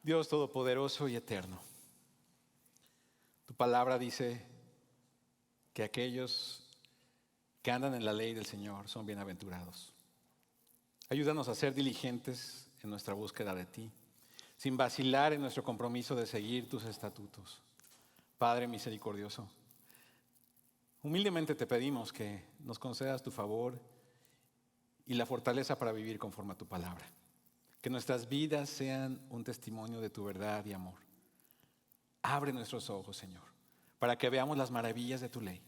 Dios todopoderoso y eterno, tu palabra dice que aquellos que andan en la ley del Señor son bienaventurados. Ayúdanos a ser diligentes en nuestra búsqueda de ti, sin vacilar en nuestro compromiso de seguir tus estatutos. Padre misericordioso, humildemente te pedimos que nos concedas tu favor y la fortaleza para vivir conforme a tu palabra. Que nuestras vidas sean un testimonio de tu verdad y amor. Abre nuestros ojos, Señor, para que veamos las maravillas de tu ley.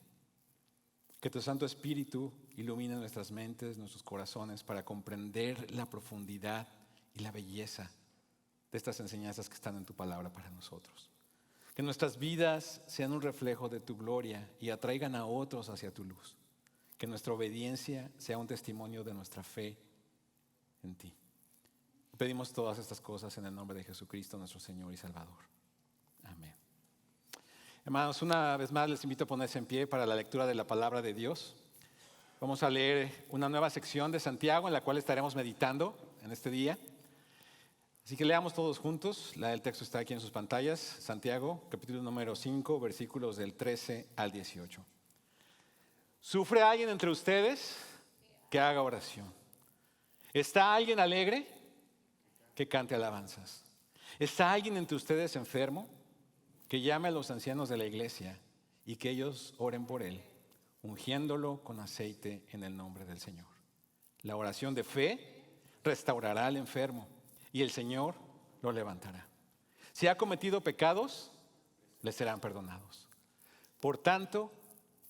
Que tu Santo Espíritu ilumine nuestras mentes, nuestros corazones, para comprender la profundidad y la belleza de estas enseñanzas que están en tu palabra para nosotros. Que nuestras vidas sean un reflejo de tu gloria y atraigan a otros hacia tu luz. Que nuestra obediencia sea un testimonio de nuestra fe en ti. Pedimos todas estas cosas en el nombre de Jesucristo, nuestro Señor y Salvador. Amén. Hermanos, una vez más les invito a ponerse en pie para la lectura de la palabra de Dios. Vamos a leer una nueva sección de Santiago en la cual estaremos meditando en este día. Así que leamos todos juntos. El texto está aquí en sus pantallas. Santiago, capítulo número 5, versículos del 13 al 18. ¿Sufre alguien entre ustedes? Que haga oración. ¿Está alguien alegre? Que cante alabanzas. ¿Está alguien entre ustedes enfermo? Que llame a los ancianos de la iglesia y que ellos oren por él, ungiéndolo con aceite en el nombre del Señor. La oración de fe restaurará al enfermo y el Señor lo levantará. Si ha cometido pecados, le serán perdonados. Por tanto,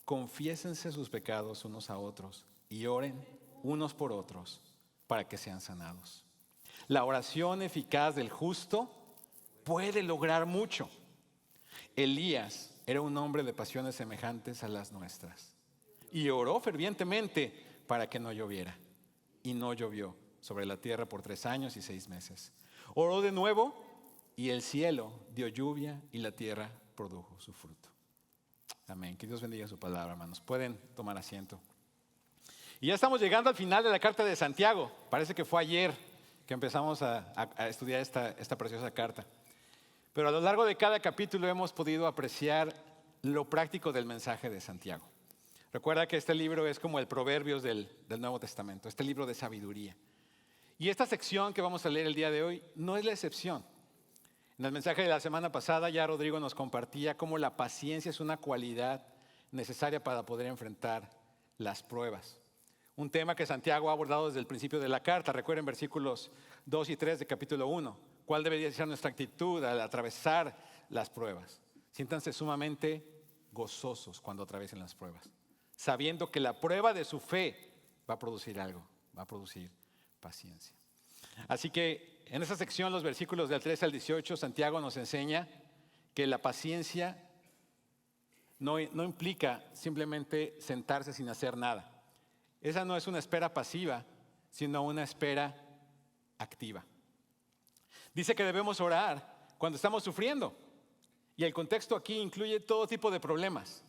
confiésense sus pecados unos a otros y oren unos por otros para que sean sanados. La oración eficaz del justo puede lograr mucho. Elías era un hombre de pasiones semejantes a las nuestras y oró fervientemente para que no lloviera. Y no llovió sobre la tierra por 3 años y 6 meses. Oró de nuevo y el cielo dio lluvia y la tierra produjo su fruto. Amén. Que Dios bendiga su palabra, hermanos. Pueden tomar asiento. Y ya estamos llegando al final de la carta de Santiago. Parece que fue ayer que empezamos a estudiar esta preciosa carta. Pero a lo largo de cada capítulo hemos podido apreciar lo práctico del mensaje de Santiago. Recuerda que este libro es como el Proverbios del Nuevo Testamento, este libro de sabiduría. Y esta sección que vamos a leer el día de hoy no es la excepción. En el mensaje de la semana pasada ya Rodrigo nos compartía cómo la paciencia es una cualidad necesaria para poder enfrentar las pruebas. Un tema que Santiago ha abordado desde el principio de la carta. Recuerden versículos 2 y 3 de capítulo 1. ¿Cuál debería ser nuestra actitud al atravesar las pruebas? Siéntanse sumamente gozosos cuando atraviesen las pruebas, sabiendo que la prueba de su fe va a producir algo, va a producir paciencia. Así que en esta sección, los versículos del 13 al 18, Santiago nos enseña que la paciencia no implica simplemente sentarse sin hacer nada. Esa no es una espera pasiva, sino una espera activa. Dice que debemos orar cuando estamos sufriendo. Y el contexto aquí incluye todo tipo de problemas.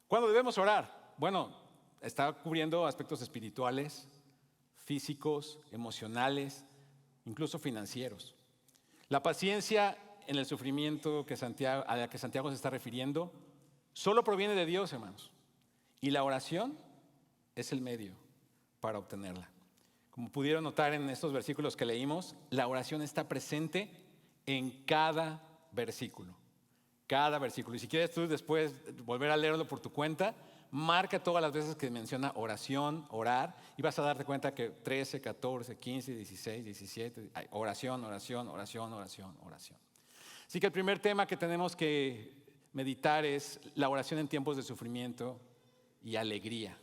¿Cuándo debemos orar? Bueno, está cubriendo aspectos espirituales, físicos, emocionales, incluso financieros. La paciencia en el sufrimiento a la que Santiago se está refiriendo solo proviene de Dios, hermanos. Y la oración es el medio para obtenerla. Como pudieron notar en estos versículos que leímos, la oración está presente en cada versículo. Cada versículo. Y si quieres tú después volver a leerlo por tu cuenta, marca todas las veces que menciona oración, orar, y vas a darte cuenta que 13, 14, 15, 16, 17, oración, oración, oración, oración, oración. Así que el primer tema que tenemos que meditar es la oración en tiempos de sufrimiento y alegría.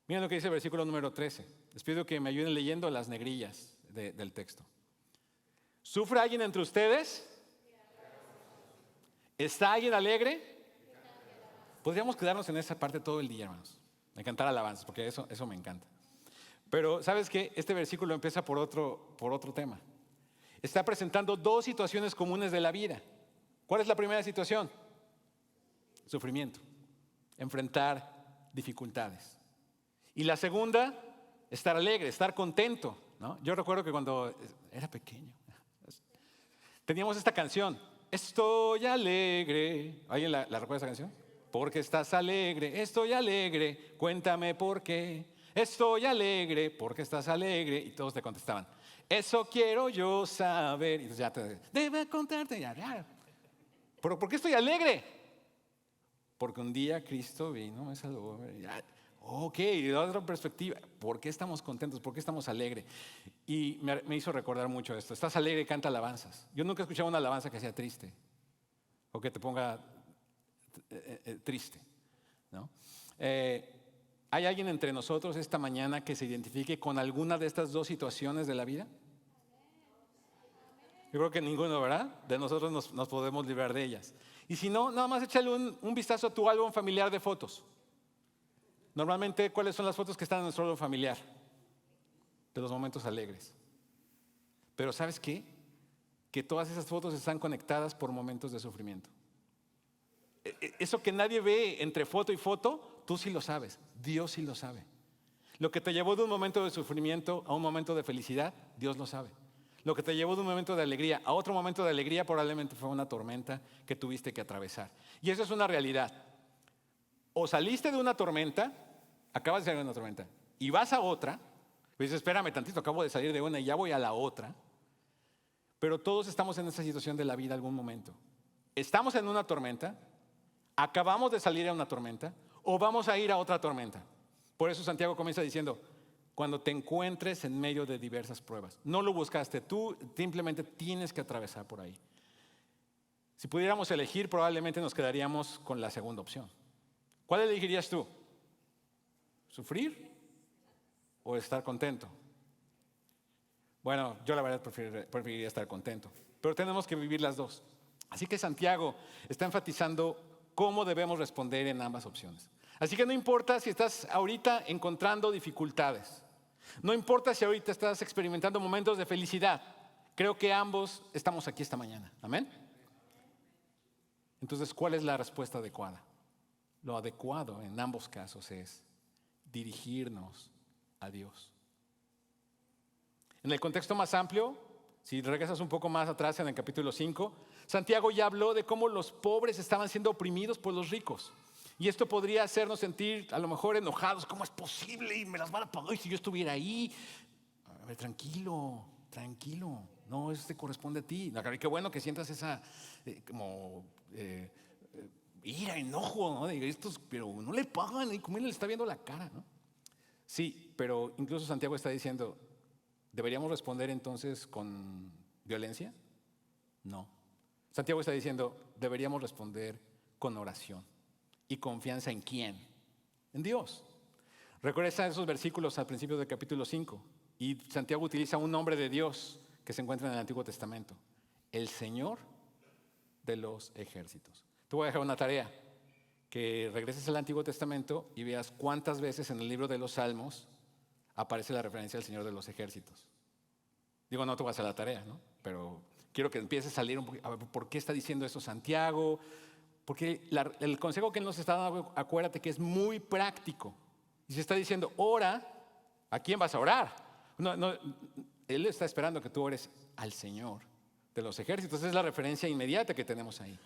Miren lo que dice el versículo número 13. Les pido que me ayuden leyendo las negrillas del texto. ¿Sufre alguien entre ustedes? ¿Está alguien alegre? Podríamos quedarnos en esa parte todo el día, hermanos. Me cantar alabanzas, porque eso me encanta. Pero, ¿sabes qué? Este versículo empieza por otro tema. Está presentando 2 situaciones comunes de la vida. ¿Cuál es la primera situación? Sufrimiento. Enfrentar dificultades. Y la segunda, estar alegre, estar contento, ¿no? Yo recuerdo que cuando era pequeño, Teníamos esta canción, estoy alegre. ¿Alguien la recuerda esa canción? Porque estás alegre, estoy alegre, cuéntame por qué. Estoy alegre, porque estás alegre. Y todos te contestaban, eso quiero yo saber. Y entonces ya te debe contarte ya. ¿Pero por qué estoy alegre? Porque un día Cristo vino, me salvó. Ok, de otra perspectiva, ¿por qué estamos contentos? ¿Por qué estamos alegres? Y me hizo recordar mucho esto. Estás alegre, canta alabanzas. Yo nunca he escuchado una alabanza que sea triste o que te ponga triste, ¿no? ¿Hay alguien entre nosotros esta mañana que se identifique con alguna de estas dos situaciones de la vida? Yo creo que ninguno, ¿verdad? De nosotros nos podemos librar de ellas. Y si no, nada más échale un vistazo a tu álbum familiar de fotos. Normalmente, ¿cuáles son las fotos que están en nuestro álbum familiar? De los momentos alegres. Pero ¿sabes qué? Que todas esas fotos están conectadas por momentos de sufrimiento. Eso que nadie ve entre foto y foto, tú sí lo sabes, Dios sí lo sabe. Lo que te llevó de un momento de sufrimiento a un momento de felicidad, Dios lo sabe. Lo que te llevó de un momento de alegría a otro momento de alegría probablemente fue una tormenta que tuviste que atravesar. Y eso es una realidad. O saliste de una tormenta, acabas de salir de una tormenta, y vas a otra, pues dices, espérame tantito, acabo de salir de una y ya voy a la otra. Pero todos estamos en esa situación de la vida algún momento. Estamos en una tormenta, acabamos de salir a una tormenta, o vamos a ir a otra tormenta. Por eso Santiago comienza diciendo, cuando te encuentres en medio de diversas pruebas. No lo buscaste tú, simplemente tienes que atravesar por ahí. Si pudiéramos elegir, probablemente nos quedaríamos con la segunda opción. ¿Cuál elegirías tú? ¿Sufrir o estar contento? Bueno, yo la verdad preferiría estar contento, pero tenemos que vivir las dos. Así que Santiago está enfatizando cómo debemos responder en ambas opciones. Así que no importa si estás ahorita encontrando dificultades, no importa si ahorita estás experimentando momentos de felicidad, creo que ambos estamos aquí esta mañana. ¿Amén? Entonces, ¿cuál es la respuesta adecuada? Lo adecuado en ambos casos es dirigirnos a Dios. En el contexto más amplio, si regresas un poco más atrás en el capítulo 5, Santiago ya habló de cómo los pobres estaban siendo oprimidos por los ricos. Y esto podría hacernos sentir a lo mejor enojados. ¿Cómo es posible? Y me las van a pagar. Y si yo estuviera ahí, a ver, tranquilo. No, eso te corresponde a ti. Qué bueno que sientas esa ira, enojo, ¿no? Pero no le pagan, y como él le está viendo la cara, ¿no? Sí, pero incluso Santiago está diciendo, ¿deberíamos responder entonces con violencia? No. Santiago está diciendo, deberíamos responder con oración. ¿Y confianza en quién? En Dios. Recuerda esos versículos al principio del capítulo 5. Y Santiago utiliza un nombre de Dios que se encuentra en el Antiguo Testamento. El Señor de los ejércitos. Te voy a dejar una tarea. Que regreses al Antiguo Testamento y veas cuántas veces en el libro de los Salmos aparece la referencia al Señor de los ejércitos. Digo, no te voy a hacer la tarea, ¿no? Pero quiero que empieces a salir un poquito. A ver, ¿por qué está diciendo esto Santiago? Porque el consejo que él nos está dando, acuérdate que es muy práctico. Y se está diciendo, ora, ¿a quién vas a orar? No, él está esperando que tú ores al Señor de los ejércitos. Esa es la referencia inmediata que tenemos ahí.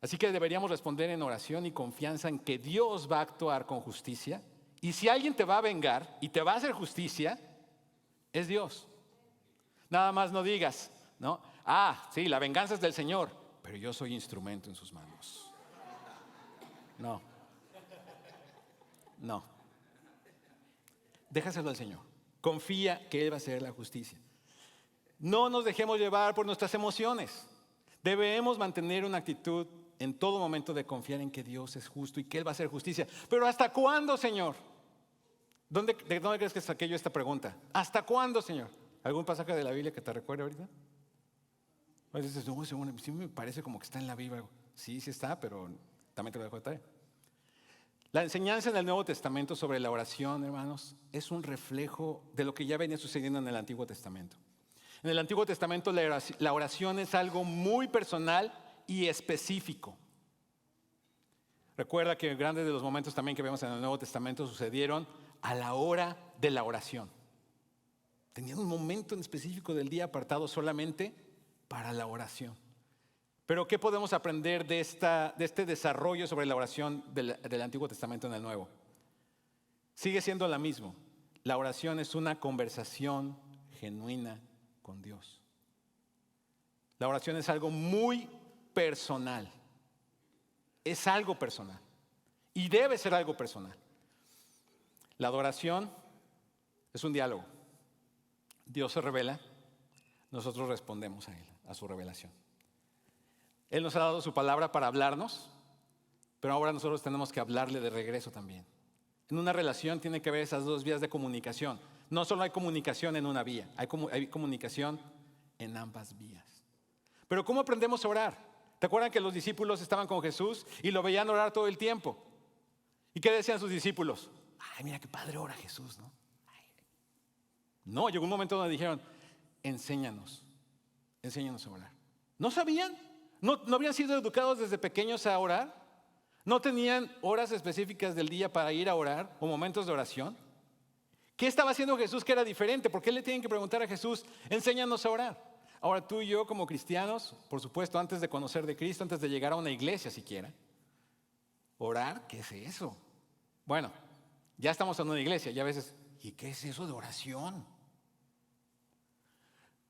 Así que deberíamos responder en oración y confianza en que Dios va a actuar con justicia. Y si alguien te va a vengar y te va a hacer justicia, es Dios. Nada más no digas, ¿no? Sí, la venganza es del Señor, pero yo soy instrumento en sus manos. No. Déjaselo al Señor. Confía que Él va a hacer la justicia. No nos dejemos llevar por nuestras emociones. Debemos mantener una actitud en todo momento de confiar en que Dios es justo y que Él va a hacer justicia. Pero ¿hasta cuándo, Señor? ¿De dónde crees que saqué yo esta pregunta? ¿Hasta cuándo, Señor? ¿Algún pasaje de la Biblia que te recuerde ahorita? A veces dices, no, sí me parece como que está en la Biblia. Sí está, pero también te lo dejo de tarea. La enseñanza en el Nuevo Testamento sobre la oración, hermanos, es un reflejo de lo que ya venía sucediendo en el Antiguo Testamento. En el Antiguo Testamento la oración es algo muy personal y específico. Recuerda que grandes de los momentos también que vemos en el Nuevo Testamento sucedieron a la hora de la oración. Tenían un momento en específico del día apartado solamente para la oración. Pero ¿qué podemos aprender de este desarrollo sobre la oración del Antiguo Testamento en el Nuevo? Sigue siendo la misma. La oración es una conversación genuina con Dios. La oración es algo muy personal. Es algo personal. Y debe ser algo personal. La adoración es un diálogo. Dios se revela, nosotros respondemos a Él, a su revelación. Él nos ha dado su palabra para hablarnos, pero ahora nosotros tenemos que hablarle de regreso también. En una relación tiene que haber esas dos vías de comunicación. No solo hay comunicación en una vía, hay comunicación en ambas vías. Pero ¿cómo aprendemos a orar? ¿Te acuerdan que los discípulos estaban con Jesús y lo veían orar todo el tiempo? ¿Y qué decían sus discípulos? Ay, mira qué padre ora Jesús, ¿no? No, llegó un momento donde dijeron, enséñanos a orar. ¿No sabían? ¿No habían sido educados desde pequeños a orar? ¿No tenían horas específicas del día para ir a orar o momentos de oración? ¿Qué estaba haciendo Jesús que era diferente? ¿Por qué le tienen que preguntar a Jesús, enséñanos a orar? Ahora tú y yo como cristianos, por supuesto, antes de conocer de Cristo, antes de llegar a una iglesia siquiera, orar, ¿qué es eso? Bueno, ya estamos en una iglesia, ya a veces, ¿y qué es eso de oración?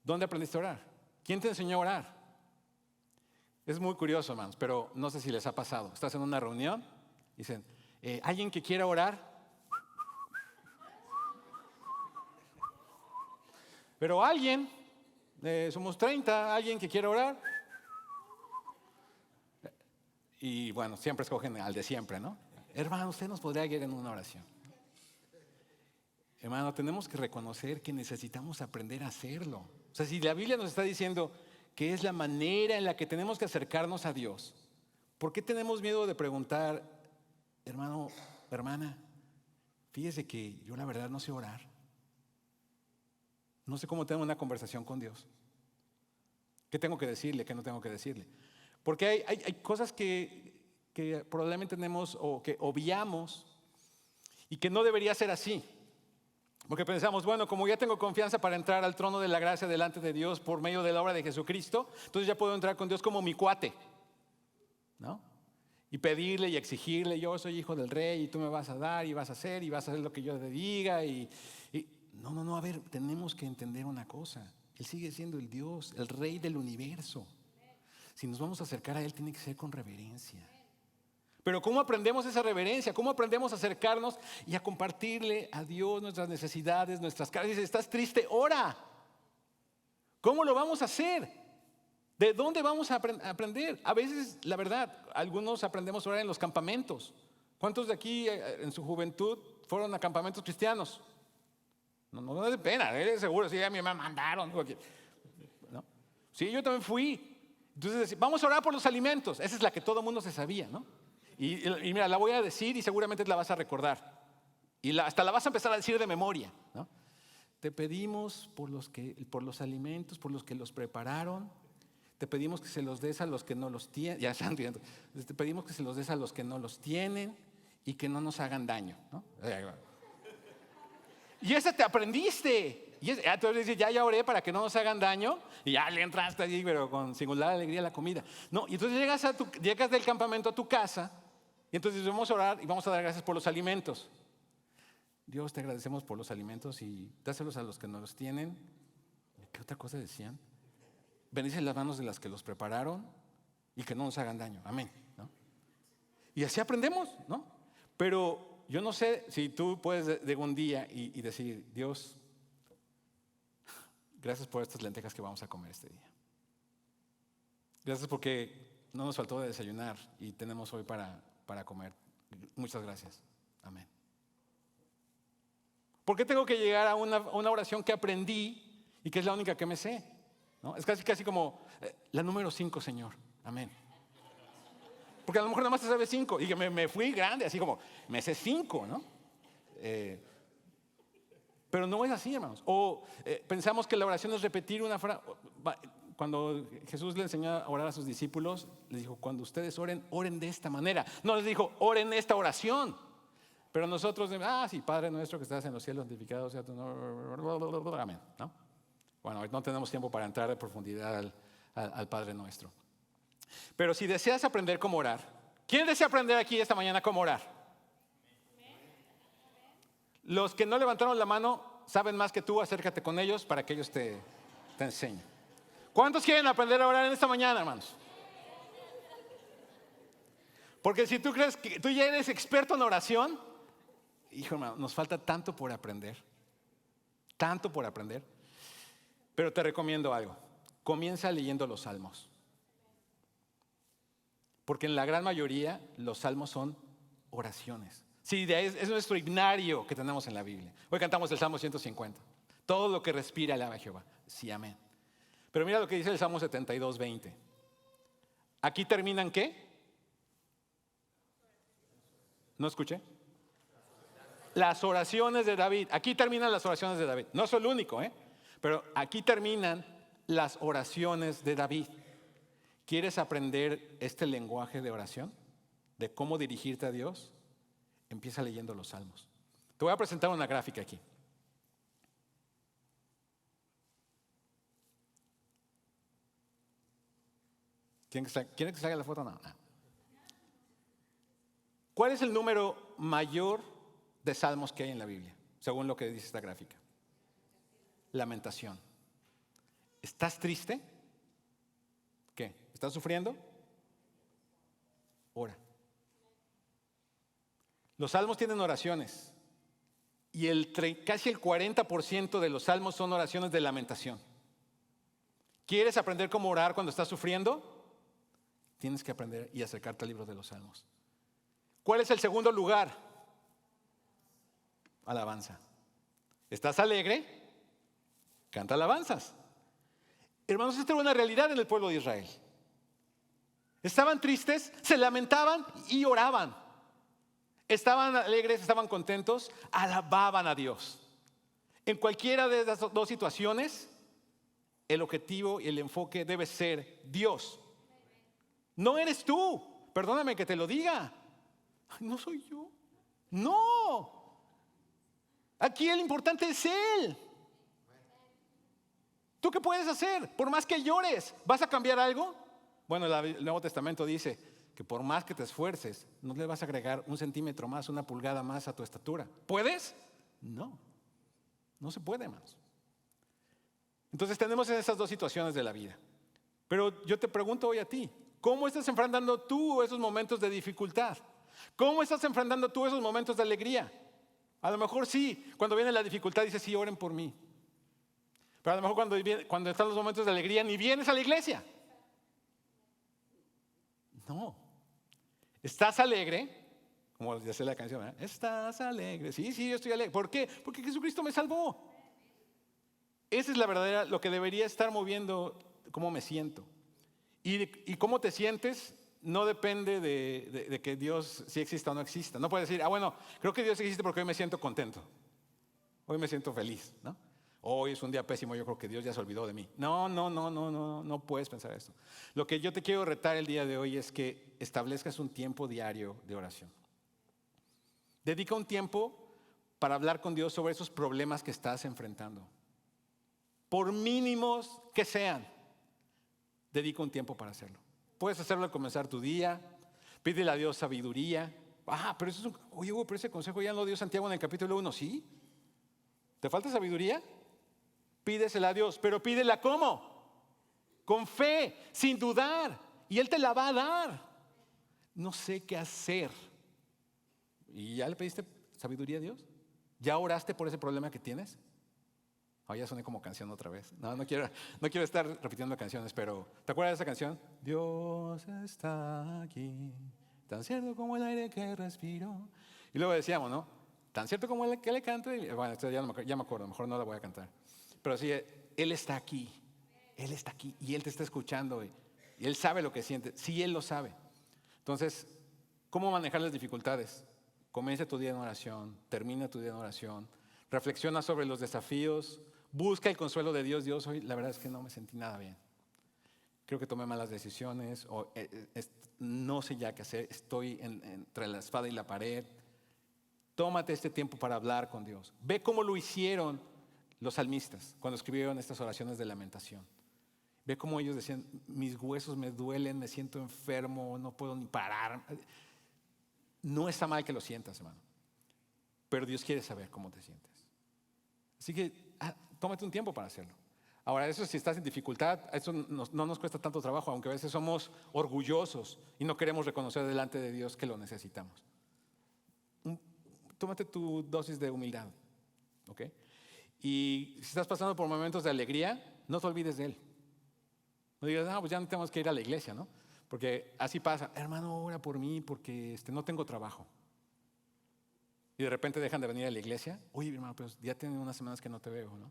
¿Dónde aprendiste a orar? ¿Quién te enseñó a orar? Es muy curioso, hermanos, pero no sé si les ha pasado. Estás en una reunión, dicen, ¿alguien que quiera orar? Pero alguien, somos 30, ¿alguien que quiera orar? Y bueno, siempre escogen al de siempre, ¿no? Hermano, usted nos podría guiar en una oración. Hermano, tenemos que reconocer que necesitamos aprender a hacerlo. O sea, si la Biblia nos está diciendo que es la manera en la que tenemos que acercarnos a Dios, ¿por qué tenemos miedo de preguntar, hermano, hermana, fíjese que yo la verdad no sé orar? No sé cómo tener una conversación con Dios. ¿Qué tengo que decirle? ¿Qué no tengo que decirle? Porque hay cosas que probablemente tenemos o que obviamos y que no debería ser así. Porque pensamos, bueno, como ya tengo confianza para entrar al trono de la gracia delante de Dios por medio de la obra de Jesucristo, entonces ya puedo entrar con Dios como mi cuate, ¿no? Y pedirle y exigirle, yo soy hijo del rey y tú me vas a dar y vas a hacer lo que yo te diga. No, a ver, tenemos que entender una cosa. Él sigue siendo el Dios, el rey del universo. Si nos vamos a acercar a Él, tiene que ser con reverencia. Pero ¿cómo aprendemos esa reverencia? ¿Cómo aprendemos a acercarnos y a compartirle a Dios nuestras necesidades, nuestras cargas? Dice, ¿estás triste? Ora. ¿Cómo lo vamos a hacer? ¿De dónde vamos a aprender? A veces, la verdad, algunos aprendemos a orar en los campamentos. ¿Cuántos de aquí en su juventud fueron a campamentos cristianos? No es de pena, seguro, sí, a mí me mandaron. ¿No? Sí, yo también fui. Entonces, vamos a orar por los alimentos. Esa es la que todo el mundo se sabía, ¿no? Y mira, la voy a decir y seguramente la vas a recordar. Y hasta la vas a empezar a decir de memoria, ¿no? Te pedimos por los alimentos, por los que los prepararon. Te pedimos que se los des a los que no los tienen. Ya están viendo. Te pedimos que se los des a los que no los tienen y que no nos hagan daño, ¿no? Y esa te aprendiste. Y entonces dices, ya oré para que no nos hagan daño. Y ya le entraste allí, pero con singular alegría a la comida. No, y entonces llegas del campamento a tu casa. Y entonces vamos a orar y vamos a dar gracias por los alimentos. Dios, te agradecemos por los alimentos y dáselos a los que no los tienen. ¿Qué otra cosa decían? Bendice las manos de las que los prepararon y que no nos hagan daño. Amén, ¿no? Y así aprendemos, ¿no? Pero yo no sé si tú puedes de un día y decir, Dios, gracias por estas lentejas que vamos a comer este día. Gracias porque no nos faltó de desayunar y tenemos hoy para comer. Muchas gracias. Amén. ¿Por qué tengo que llegar a una oración que aprendí y que es la única que me sé? ¿No? Es casi como la número 5, Señor. Amén. Porque a lo mejor nada más te sabes 5 y que me fui grande, así como me sé 5, ¿no? Pero no es así, hermanos. O pensamos que la oración es repetir una frase. Cuando Jesús le enseñó a orar a sus discípulos, les dijo, cuando ustedes oren, oren de esta manera. No les dijo, oren esta oración. Pero nosotros, sí, Padre nuestro que estás en los cielos, santificado sea tu nombre. Amén, ¿no? Bueno, no tenemos tiempo para entrar de profundidad al Padre Nuestro. Pero si deseas aprender cómo orar, ¿quién desea aprender aquí esta mañana cómo orar? Los que no levantaron la mano saben más que tú, acércate con ellos para que ellos te enseñen. ¿Cuántos quieren aprender a orar en esta mañana, hermanos? Porque si tú crees que tú ya eres experto en oración, hijo hermano, nos falta tanto por aprender. Tanto por aprender. Pero te recomiendo algo. Comienza leyendo los salmos. Porque en la gran mayoría los salmos son oraciones. Sí, es nuestro himnario que tenemos en la Biblia. Hoy cantamos el Salmo 150. Todo lo que respira alaba a Jehová. Sí, amén. Pero mira lo que dice el Salmo 72, 20. ¿Aquí terminan qué? ¿No escuché? Las oraciones de David. Aquí terminan las oraciones de David. No soy el único, pero aquí terminan las oraciones de David. ¿Quieres aprender este lenguaje de oración? ¿De cómo dirigirte a Dios? Empieza leyendo los salmos. Te voy a presentar una gráfica aquí. ¿Quieren que salga la foto? No. ¿Cuál es el número mayor de salmos que hay en la Biblia, según lo que dice esta gráfica? Lamentación. ¿Estás triste? ¿Qué? ¿Estás sufriendo? Ora. Los salmos tienen oraciones y casi el 40% de los salmos son oraciones de lamentación. ¿Quieres aprender cómo orar cuando estás sufriendo? Tienes que aprender y acercarte al libro de los salmos. ¿Cuál es el segundo lugar? Alabanza. ¿Estás alegre? Canta alabanzas. Hermanos, esta era una realidad en el pueblo de Israel. Estaban tristes, se lamentaban y oraban. Estaban alegres, estaban contentos, alababan a Dios. En cualquiera de esas dos situaciones, el objetivo y el enfoque debe ser Dios. No eres tú, perdóname que te lo diga. No soy yo. No. Aquí el importante es Él. ¿Tú qué puedes hacer? Por más que llores, ¿vas a cambiar algo? Bueno, el Nuevo Testamento dice que por más que te esfuerces, no le vas a agregar 1 centímetro más, 1 pulgada más a tu estatura. ¿Puedes? No. No se puede, hermanos. Entonces tenemos esas dos situaciones de la vida. Pero yo te pregunto hoy a ti, ¿cómo estás enfrentando tú esos momentos de dificultad? ¿Cómo estás enfrentando tú esos momentos de alegría? A lo mejor sí, cuando viene la dificultad dices, sí, oren por mí. Pero a lo mejor cuando están los momentos de alegría ni vienes a la iglesia. No. ¿Estás alegre? Como dice la canción, ¿eh? ¿Estás alegre? Sí, yo estoy alegre. ¿Por qué? Porque Jesucristo me salvó. Esa es la verdadera, lo que debería estar moviendo cómo me siento. Y cómo te sientes no depende de que Dios sí exista o no exista. No puedes decir, bueno, creo que Dios existe porque hoy me siento contento. Hoy me siento feliz, ¿no? Hoy es un día pésimo, yo creo que Dios ya se olvidó de mí. No puedes pensar eso. Lo que yo te quiero retar el día de hoy es que establezcas un tiempo diario de oración. Dedica un tiempo para hablar con Dios sobre esos problemas que estás enfrentando. Por mínimos que sean, dedica un tiempo para hacerlo. Puedes hacerlo al comenzar tu día, pídele a Dios sabiduría. Pero eso es pero ese consejo ya lo dio Santiago en el capítulo 1, ¿sí? ¿Te falta sabiduría? Pídesela a Dios, pero pídela ¿cómo? Con fe, sin dudar, y Él te la va a dar. No sé qué hacer. ¿Y ya le pediste sabiduría a Dios? ¿Ya oraste por ese problema que tienes? Ya soné como canción otra vez. No quiero estar repitiendo canciones, pero ¿te acuerdas de esa canción? Dios está aquí, tan cierto como el aire que respiro. Y luego decíamos, ¿no? Tan cierto como el que le canto. Bueno, esto ya me acuerdo, mejor no la voy a cantar. Pero sí, Él está aquí. Él está aquí y Él te está escuchando. Y Él sabe lo que sientes. Sí, Él lo sabe. Entonces, ¿cómo manejar las dificultades? Comienza tu día en oración, termina tu día en oración, reflexiona sobre los desafíos, busca el consuelo de Dios. Dios, hoy la verdad es que no me sentí nada bien. Creo que tomé malas decisiones, o no sé ya qué hacer, estoy entre la espada y la pared. Tómate este tiempo para hablar con Dios. Ve cómo lo hicieron los salmistas cuando escribieron estas oraciones de lamentación. Ve cómo ellos decían, mis huesos me duelen, me siento enfermo, no puedo ni parar. No está mal que lo sientas, hermano. Pero Dios quiere saber cómo te sientes. Así que tómate un tiempo para hacerlo. Ahora, eso si estás en dificultad, eso no nos cuesta tanto trabajo, aunque a veces somos orgullosos y no queremos reconocer delante de Dios que lo necesitamos. Tómate tu dosis de humildad, ¿ok? Y si estás pasando por momentos de alegría, no te olvides de Él. No digas, pues ya no tenemos que ir a la iglesia, ¿no? Porque así pasa, hermano, ora por mí porque no tengo trabajo. Y de repente dejan de venir a la iglesia. Oye, hermano, pero ya tienen unas semanas que no te veo, ¿no?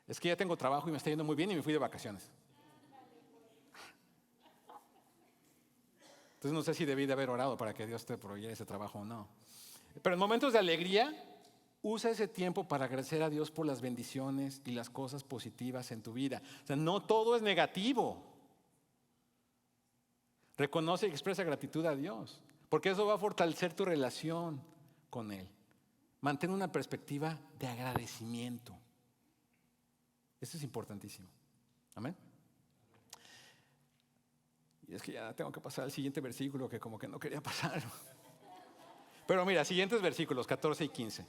Es que ya tengo trabajo y me está yendo muy bien y me fui de vacaciones. Entonces no sé si debí de haber orado para que Dios te proveyera ese trabajo o no. Pero en momentos de alegría, usa ese tiempo para agradecer a Dios por las bendiciones y las cosas positivas en tu vida. O sea, no todo es negativo. Reconoce y expresa gratitud a Dios, porque eso va a fortalecer tu relación con Él. Mantén una perspectiva de agradecimiento. Eso es importantísimo. Amén. Y es que ya tengo que pasar al siguiente versículo que como que no quería pasar. Pero mira, siguientes versículos 14 y 15.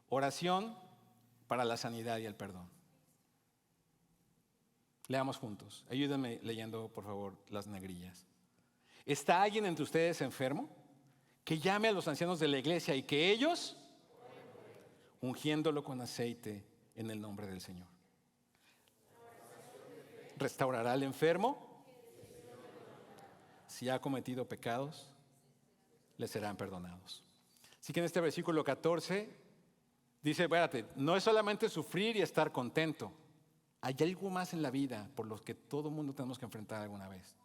Oración para la sanidad y el perdón. Leamos juntos. Ayúdenme leyendo, por favor, las negrillas. ¿Está alguien entre ustedes enfermo? Que llame a los ancianos de la iglesia y que ellos, ungiéndolo con aceite en el nombre del Señor, restaurará al enfermo. Si ha cometido pecados, le serán perdonados. Así que en este versículo 14 dice, espérate, no es solamente sufrir y estar contento. Hay algo más en la vida por lo que todo mundo tenemos que enfrentar alguna vez.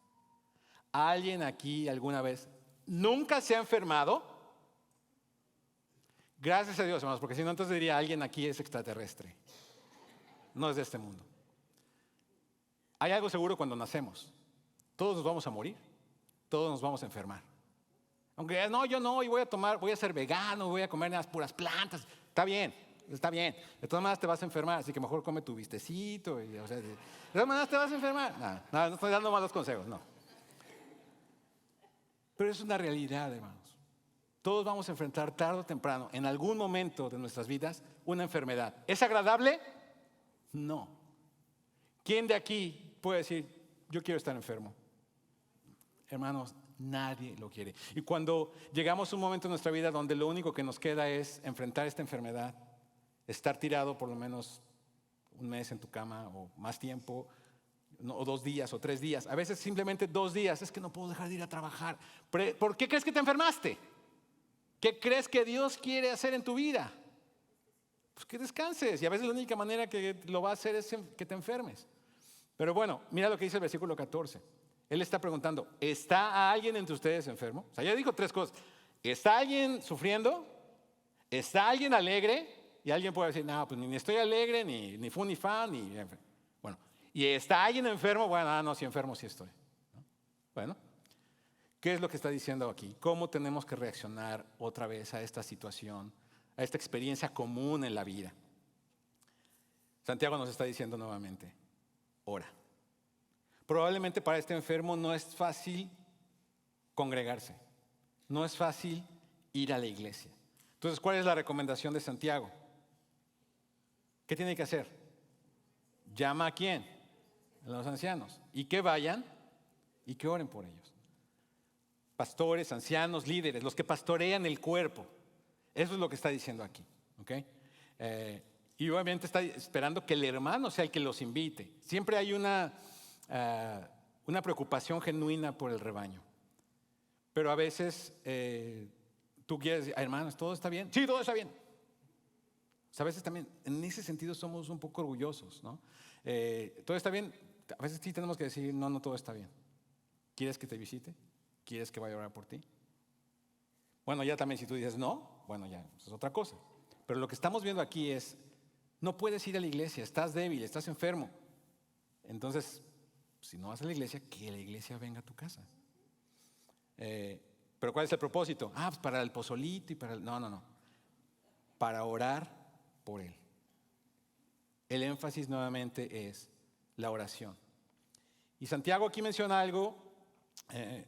¿Alguien aquí alguna vez nunca se ha enfermado? Gracias a Dios, hermanos, porque si no, entonces diría, alguien aquí es extraterrestre. No es de este mundo. Hay algo seguro cuando nacemos. Todos nos vamos a morir. Todos nos vamos a enfermar. Aunque no, yo no, y voy a ser vegano, voy a comer unas puras plantas. Está bien. De todas maneras te vas a enfermar, así que mejor come tu bistecito. De todas maneras te vas a enfermar. No estoy dando malos consejos, no. Pero es una realidad, hermanos. Todos vamos a enfrentar tarde o temprano, en algún momento de nuestras vidas, una enfermedad. ¿Es agradable? No. ¿Quién de aquí puede decir, yo quiero estar enfermo? Hermanos, nadie lo quiere. Y cuando llegamos a un momento en nuestra vida donde lo único que nos queda es enfrentar esta enfermedad, estar tirado por lo menos un mes en tu cama o más tiempo, o 2 días o 3 días, a veces simplemente 2 días, es que no puedo dejar de ir a trabajar. ¿Por qué crees que te enfermaste? ¿Qué crees que Dios quiere hacer en tu vida? Pues que descanses, y a veces la única manera que lo va a hacer es que te enfermes. Pero bueno, mira lo que dice el versículo 14. Él está preguntando, ¿está alguien entre ustedes enfermo? O sea, ya dijo 3 cosas. ¿Está alguien sufriendo? ¿Está alguien alegre? Y alguien puede decir, no, pues ni estoy alegre, ni fu ni fa, ni... Bueno, ¿y está alguien enfermo? Bueno, no, si enfermo sí estoy. ¿No? Bueno, ¿qué es lo que está diciendo aquí? ¿Cómo tenemos que reaccionar otra vez a esta situación, a esta experiencia común en la vida? Santiago nos está diciendo nuevamente, ora. Probablemente para este enfermo no es fácil congregarse, no es fácil ir a la iglesia. Entonces, ¿cuál es la recomendación de Santiago? ¿Qué tiene que hacer? ¿Llama a quién? A los ancianos. Y que vayan y que oren por ellos. Pastores, ancianos, líderes, los que pastorean el cuerpo. Eso es lo que está diciendo aquí. ¿Okay? Y obviamente está esperando que el hermano sea el que los invite. Siempre hay una preocupación genuina por el rebaño. Pero a veces tú quieres decir, hermanos, ¿todo está bien? Sí, todo está bien. O sea, a veces también, en ese sentido somos un poco orgullosos, ¿no? ¿Todo está bien? A veces sí tenemos que decir, no, todo está bien. ¿Quieres que te visite? ¿Quieres que vaya a orar por ti? Bueno, ya también si tú dices no, bueno, ya, eso es otra cosa. Pero lo que estamos viendo aquí es, no puedes ir a la iglesia, estás débil, estás enfermo. Entonces, si no vas a la iglesia, que la iglesia venga a tu casa. Pero ¿cuál es el propósito? Pues para el pozolito y para el... No. Para orar por él. El énfasis nuevamente es la oración. Y Santiago aquí menciona algo que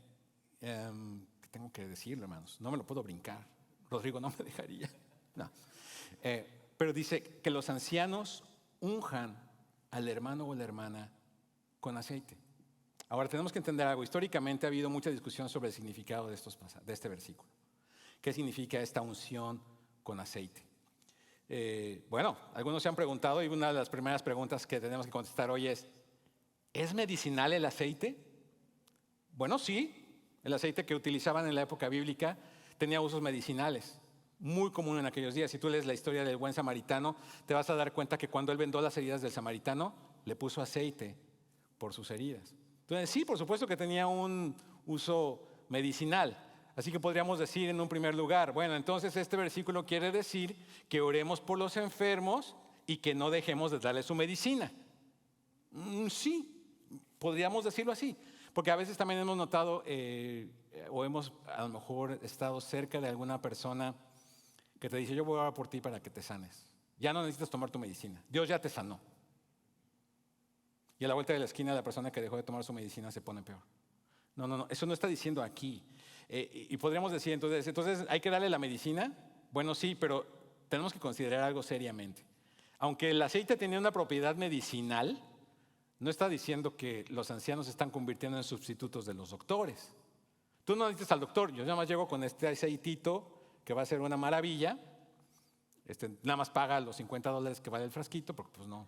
tengo que decirlo, hermanos. No me lo puedo brincar. Rodrigo no me dejaría. No. Pero dice que los ancianos unjan al hermano o la hermana con aceite. Ahora tenemos que entender algo. Históricamente ha habido mucha discusión sobre el significado de este versículo. ¿Qué significa esta unción con aceite? Bueno, algunos se han preguntado y una de las primeras preguntas que tenemos que contestar hoy ¿es medicinal el aceite? Bueno, sí. El aceite que utilizaban en la época bíblica tenía usos medicinales, muy común en aquellos días. Si tú lees la historia del buen samaritano, te vas a dar cuenta que cuando él vendó las heridas del samaritano, le puso aceite por sus heridas. Entonces, sí, por supuesto que tenía un uso medicinal. Así que podríamos decir en un primer lugar, bueno, entonces este versículo quiere decir que oremos por los enfermos y que no dejemos de darle su medicina. Sí, podríamos decirlo así. Porque a veces también hemos notado o hemos a lo mejor estado cerca de alguna persona que te dice, yo voy a orar por ti para que te sanes. Ya no necesitas tomar tu medicina. Dios ya te sanó. Y a la vuelta de la esquina la persona que dejó de tomar su medicina se pone peor. No, eso no está diciendo aquí. Y podríamos decir entonces, ¿hay que darle la medicina? Bueno, sí, pero tenemos que considerar algo seriamente. Aunque el aceite tenía una propiedad medicinal, no está diciendo que los ancianos se están convirtiendo en sustitutos de los doctores. Tú no necesitas al doctor, yo nada más llego con este aceitito que va a ser una maravilla. Nada más paga los $50 que vale el frasquito, porque pues no.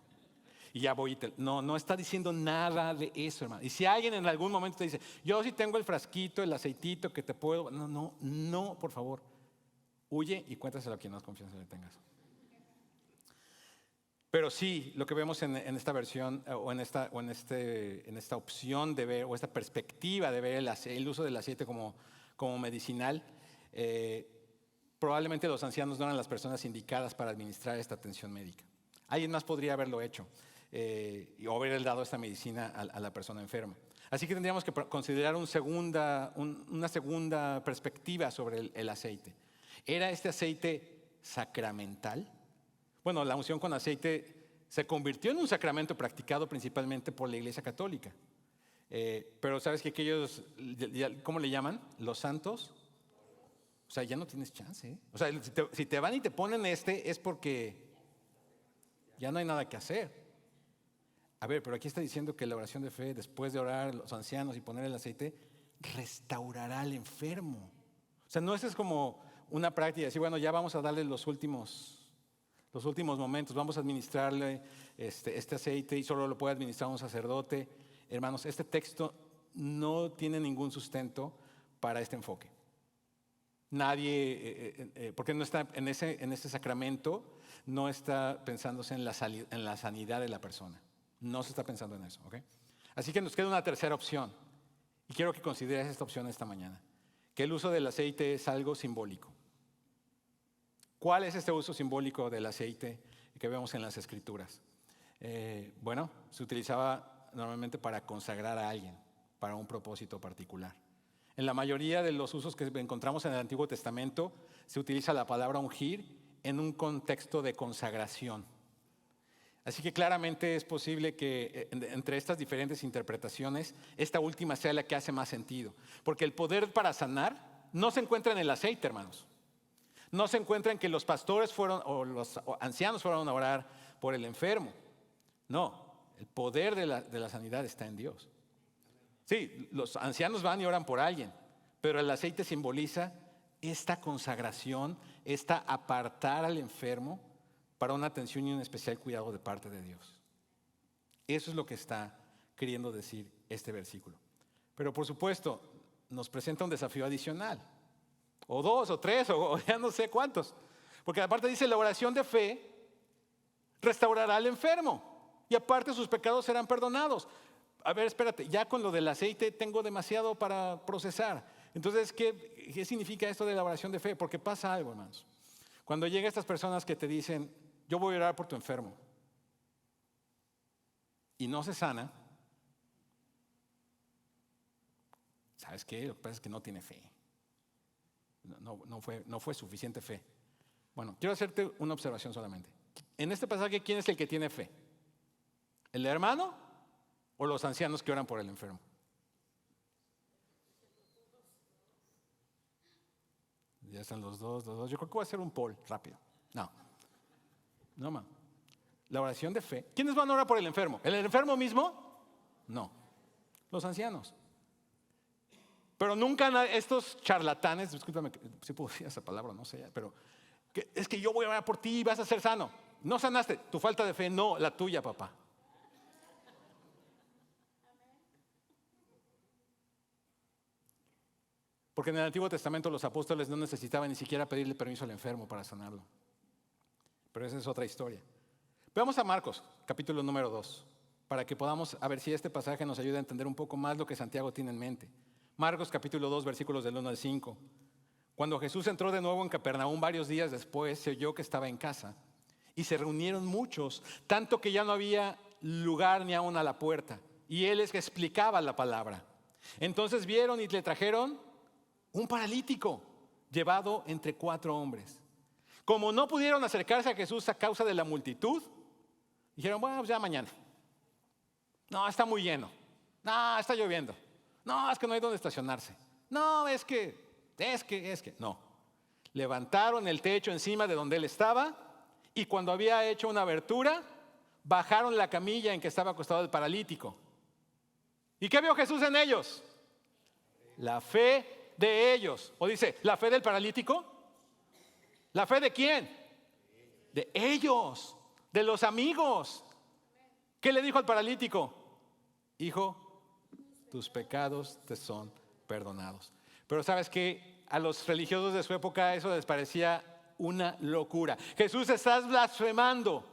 Y ya voy no está diciendo nada de eso, hermano. Y si alguien en algún momento te dice, yo sí tengo el frasquito, el aceitito que te puedo. No, por favor. Huye y cuéntaselo a quien más confianza le tengas. Pero sí, lo que vemos en esta versión o en esta opción de ver, o esta perspectiva de ver el uso del aceite como medicinal, probablemente los ancianos no eran las personas indicadas para administrar esta atención médica. Alguien más podría haberlo hecho o haber dado esta medicina a la persona enferma. Así que tendríamos que considerar una segunda perspectiva sobre el aceite. ¿Era este aceite sacramental? Bueno, la unción con aceite se convirtió en un sacramento practicado principalmente por la Iglesia Católica. Pero ¿sabes que aquellos, cómo le llaman? Los santos. O sea, ya no tienes chance. O sea, si te van y te ponen es porque ya no hay nada que hacer. A ver, pero aquí está diciendo que la oración de fe, después de orar a los ancianos y poner el aceite, restaurará al enfermo. O sea, no es como una práctica de decir, bueno, ya vamos a darle los últimos momentos, vamos a administrarle este aceite y solo lo puede administrar un sacerdote. Hermanos, este texto no tiene ningún sustento para este enfoque. Nadie, porque no está en ese sacramento, no está pensándose en la sanidad de la persona. No se está pensando en eso, ¿ok? Así que nos queda una tercera opción. Y quiero que consideres esta opción esta mañana. Que el uso del aceite es algo simbólico. ¿Cuál es este uso simbólico del aceite que vemos en las Escrituras? Bueno, se utilizaba normalmente para consagrar a alguien, para un propósito particular. En la mayoría de los usos que encontramos en el Antiguo Testamento, se utiliza la palabra ungir en un contexto de consagración. Así que claramente es posible que entre estas diferentes interpretaciones, esta última sea la que hace más sentido. Porque el poder para sanar no se encuentra en el aceite, hermanos. No se encuentra en que los pastores o los ancianos fueron a orar por el enfermo. No, el poder de la sanidad está en Dios. Sí, los ancianos van y oran por alguien, pero el aceite simboliza esta consagración, esta apartar al enfermo para una atención y un especial cuidado de parte de Dios. Eso es lo que está queriendo decir este versículo. Pero por supuesto, nos presenta un desafío adicional. O 2, o 3, o ya no sé cuántos. Porque aparte dice, la oración de fe restaurará al enfermo. Y aparte sus pecados serán perdonados. A ver, espérate, ya con lo del aceite tengo demasiado para procesar. Entonces, ¿qué significa esto de la oración de fe? Porque pasa algo, hermanos. Cuando llegan estas personas que te dicen, yo voy a orar por tu enfermo, y no se sana, ¿sabes qué? Lo que pasa es que no tiene fe. No fue suficiente fe. Bueno, quiero hacerte una observación solamente. En este pasaje, ¿quién es el que tiene fe? ¿El hermano o los ancianos que oran por el enfermo? Ya están los dos. Yo creo que voy a hacer un poll rápido. No, ma. La oración de fe. ¿Quiénes van a orar por el enfermo? ¿El enfermo mismo? No. Los ancianos. Pero nunca estos charlatanes, discúlpame si puedo decir esa palabra, no sé, pero es que yo voy a orar por ti y vas a ser sano. No sanaste, tu falta de fe, no, la tuya, papá. Porque en el Antiguo Testamento los apóstoles no necesitaban ni siquiera pedirle permiso al enfermo para sanarlo. Pero esa es otra historia. Veamos a Marcos, capítulo número 2, para que podamos a ver si este pasaje nos ayuda a entender un poco más lo que Santiago tiene en mente. Marcos capítulo 2, versículos del 1 al 5. Cuando Jesús entró de nuevo en Capernaum varios días después, se oyó que estaba en casa. Y se reunieron muchos, tanto que ya no había lugar ni aún a la puerta. Y él les explicaba la palabra. Entonces vieron y le trajeron un paralítico llevado entre 4 hombres. Como no pudieron acercarse a Jesús a causa de la multitud, dijeron, bueno, pues ya mañana. No, está muy lleno. No, está lloviendo. No, es que no hay donde estacionarse. No, es que. No. Levantaron el techo encima de donde él estaba y cuando había hecho una abertura, bajaron la camilla en que estaba acostado el paralítico. ¿Y qué vio Jesús en ellos? La fe de ellos. O dice, ¿la fe del paralítico? ¿La fe de quién? De ellos, de los amigos. ¿Qué le dijo al paralítico? Hijo, tus pecados te son perdonados. Pero ¿sabes qué? A los religiosos de su época eso les parecía una locura. Jesús, estás blasfemando.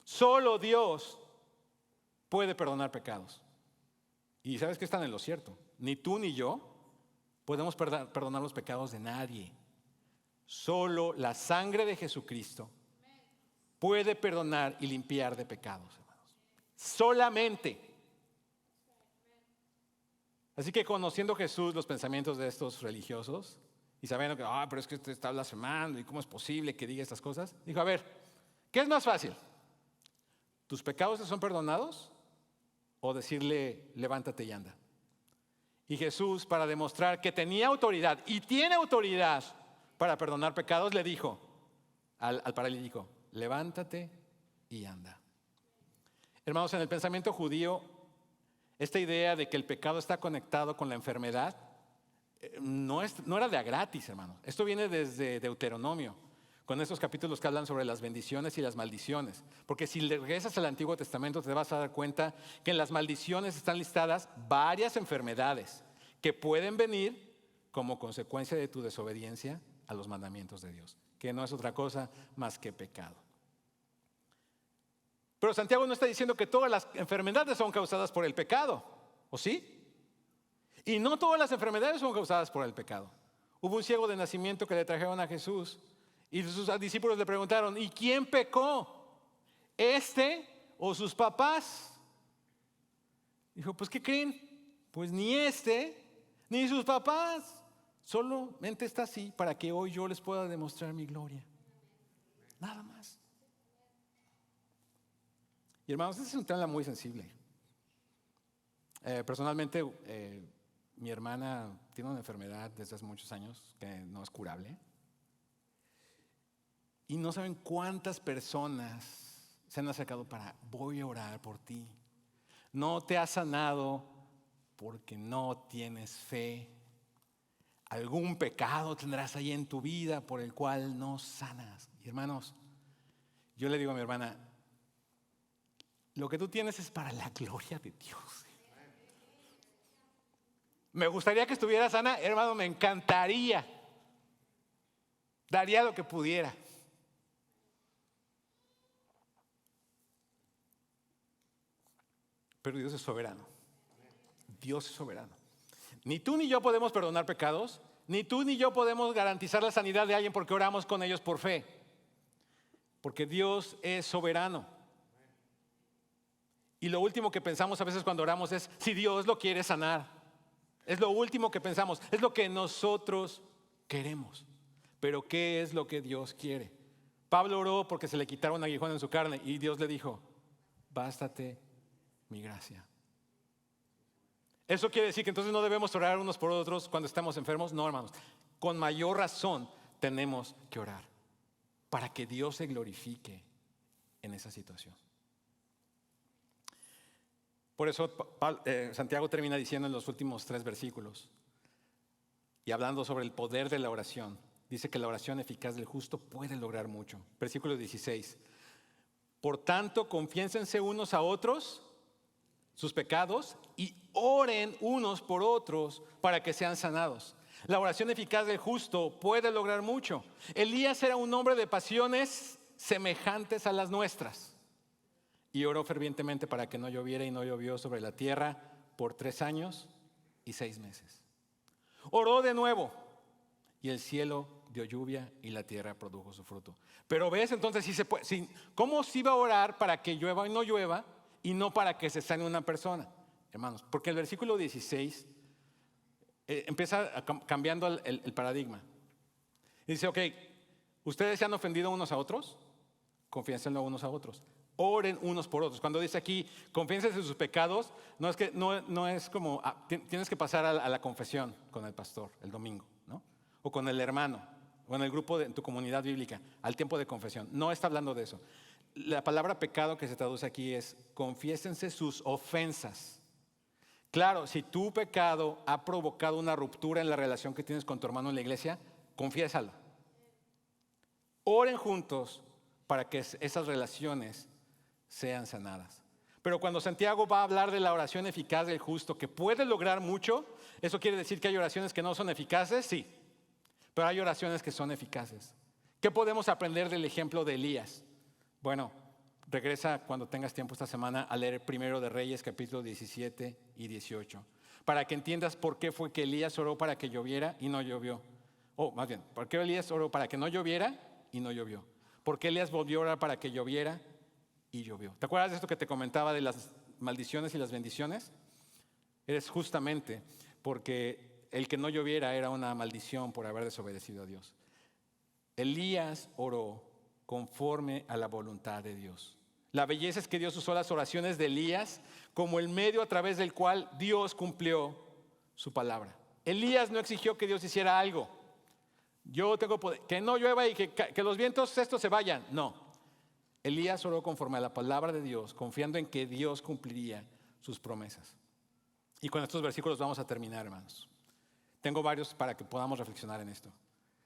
Solo Dios puede perdonar pecados. Y ¿sabes qué? Están en lo cierto. Ni tú ni yo podemos perdonar los pecados de nadie. Solo la sangre de Jesucristo puede perdonar y limpiar de pecados, hermanos. Solamente. Así que conociendo Jesús los pensamientos de estos religiosos y sabiendo que, pero es que usted está blasfemando y cómo es posible que diga estas cosas, dijo, a ver, ¿qué es más fácil? ¿Tus pecados te son perdonados? O decirle, levántate y anda. Y Jesús, para demostrar que tenía autoridad y tiene autoridad para perdonar pecados, le dijo al paralítico, levántate y anda. Hermanos, en el pensamiento judío, esta idea de que el pecado está conectado con la enfermedad no era de a gratis, hermanos. Esto viene desde Deuteronomio, con esos capítulos que hablan sobre las bendiciones y las maldiciones. Porque si regresas al Antiguo Testamento te vas a dar cuenta que en las maldiciones están listadas varias enfermedades que pueden venir como consecuencia de tu desobediencia a los mandamientos de Dios, que no es otra cosa más que pecado. Pero Santiago no está diciendo que todas las enfermedades son causadas por el pecado, ¿o sí? Y no todas las enfermedades son causadas por el pecado. Hubo un ciego de nacimiento que le trajeron a Jesús y sus discípulos le preguntaron, ¿y quién pecó? ¿Este o sus papás? Dijo, pues ¿qué creen? Pues ni este ni sus papás. Solamente está así para que hoy yo les pueda demostrar mi gloria. Nada más. Y hermanos, este es un tema muy sensible. Personalmente, mi hermana tiene una enfermedad desde hace muchos años que no es curable. Y no saben cuántas personas se han acercado para, voy a orar por ti. No te has sanado porque no tienes fe. Algún pecado tendrás ahí en tu vida por el cual no sanas. Y hermanos, yo le digo a mi hermana, lo que tú tienes es para la gloria de Dios. Me gustaría que estuviera sana, hermano, me encantaría. Daría lo que pudiera. Pero Dios es soberano. Dios es soberano. Ni tú ni yo podemos perdonar pecados, ni tú ni yo podemos garantizar la sanidad de alguien porque oramos con ellos por fe. Porque Dios es soberano. Y lo último que pensamos a veces cuando oramos es si Dios lo quiere sanar. Es lo último que pensamos, es lo que nosotros queremos. Pero ¿qué es lo que Dios quiere? Pablo oró porque se le quitara un aguijón en su carne y Dios le dijo, bástate mi gracia, ¿Eso quiere decir que entonces no debemos orar unos por otros cuando estamos enfermos? No, hermanos. Con mayor razón tenemos que orar para que Dios se glorifique en esa situación. Por eso Santiago termina diciendo en los últimos 3 versículos, y hablando sobre el poder de la oración, dice que la oración eficaz del justo puede lograr mucho. Versículo 16. Por tanto, confiénsense unos a otros sus pecados y oren unos por otros para que sean sanados. La oración eficaz del justo puede lograr mucho. Elías era un hombre de pasiones semejantes a las nuestras y oró fervientemente para que no lloviera, y no llovió sobre la tierra por 3 años y 6 meses. Oró de nuevo y el cielo dio lluvia y la tierra produjo su fruto. Pero ves, entonces, ¿cómo se iba a orar para que llueva y no llueva y no para que se sane una persona? Hermanos, porque el versículo 16 empieza cambiando el paradigma. Dice, ok, ustedes se han ofendido unos a otros, confiénsenlo unos a otros. Oren unos por otros. Cuando dice aquí, confiénsense en sus pecados, no es como, tienes que pasar a la confesión con el pastor el domingo, ¿no? O con el hermano, o en el grupo en tu comunidad bíblica, al tiempo de confesión. No está hablando de eso. La palabra pecado que se traduce aquí es, confiésense sus ofensas. Claro, si tu pecado ha provocado una ruptura en la relación que tienes con tu hermano en la iglesia, confiésalo. Oren juntos para que esas relaciones sean sanadas. Pero cuando Santiago va a hablar de la oración eficaz del justo, que puede lograr mucho, ¿eso quiere decir que hay oraciones que no son eficaces? Sí, pero hay oraciones que son eficaces. ¿Qué podemos aprender del ejemplo de Elías? Bueno, regresa cuando tengas tiempo esta semana a leer Primero de Reyes, capítulo 17 y 18, para que entiendas por qué fue que Elías oró para que lloviera y no llovió. Más bien, ¿por qué Elías oró para que no lloviera y no llovió? ¿Por qué Elías volvió a orar para que lloviera y llovió? ¿Te acuerdas de esto que te comentaba de las maldiciones y las bendiciones? Es justamente porque el que no lloviera era una maldición por haber desobedecido a Dios. Elías oró conforme a la voluntad de Dios. La belleza es que Dios usó las oraciones de Elías como el medio a través del cual Dios cumplió su palabra. Elías no exigió que Dios hiciera algo. Yo tengo poder, que no llueva y que los vientos estos se vayan. No. Elías oró conforme a la palabra de Dios, confiando en que Dios cumpliría sus promesas. Y con estos versículos vamos a terminar, hermanos. Tengo varios para que podamos reflexionar en esto.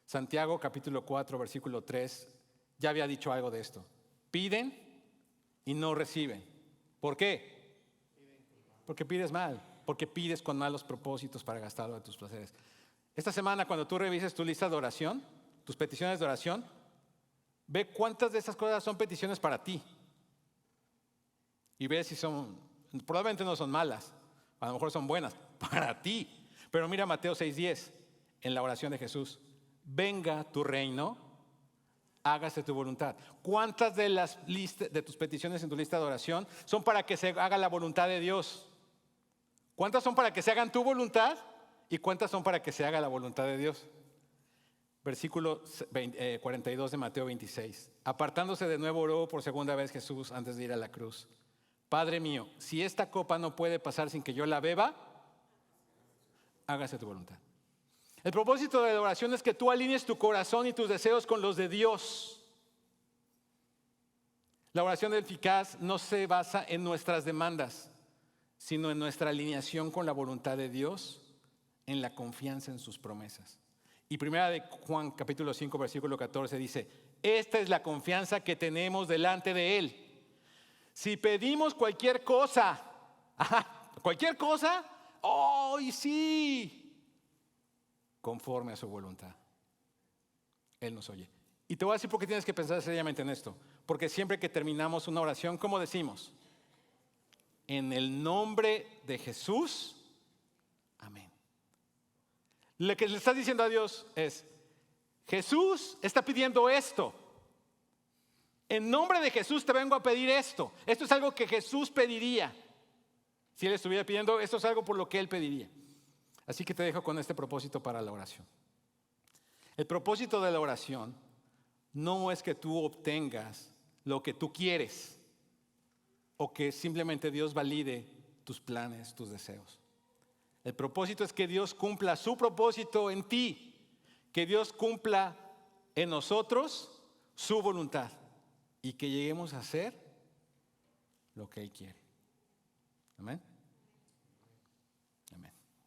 Santiago capítulo 4, versículo 3, ya había dicho algo de esto. Piden y no reciben. ¿Por qué? Porque pides mal, porque pides con malos propósitos para gastarlo de tus placeres. Esta semana, cuando tú revises tu lista de oración, tus peticiones de oración, ve cuántas de esas cosas son peticiones para ti. Y ve si probablemente no son malas, a lo mejor son buenas para ti. Pero mira Mateo 6:10, en la oración de Jesús. Venga tu reino, hágase tu voluntad. ¿Cuántas de tus peticiones en tu lista de oración son para que se haga la voluntad de Dios? ¿Cuántas son para que se hagan tu voluntad? ¿Y cuántas son para que se haga la voluntad de Dios? Versículo 42 de Mateo 26. Apartándose de nuevo oró por segunda vez Jesús antes de ir a la cruz. Padre mío, si esta copa no puede pasar sin que yo la beba, hágase tu voluntad. El propósito de la oración es que tú alinees tu corazón y tus deseos con los de Dios. La oración eficaz no se basa en nuestras demandas, sino en nuestra alineación con la voluntad de Dios, en la confianza en sus promesas. Y primera de Juan capítulo 5 versículo 14 dice, esta es la confianza que tenemos delante de Él. Si pedimos cualquier cosa, y sí, conforme a su voluntad, Él nos oye. Y te voy a decir por qué tienes que pensar seriamente en esto. Porque siempre que terminamos una oración, ¿cómo decimos? En el nombre de Jesús, amén. Lo que le estás diciendo a Dios es, Jesús está pidiendo esto. En nombre de Jesús te vengo a pedir esto. Esto es algo que Jesús pediría. Si Él estuviera pidiendo, esto es algo por lo que Él pediría. Así que te dejo con este propósito para la oración. El propósito de la oración no es que tú obtengas lo que tú quieres o que simplemente Dios valide tus planes, tus deseos. El propósito es que Dios cumpla su propósito en ti, que Dios cumpla en nosotros su voluntad y que lleguemos a hacer lo que Él quiere. Amén. Amén.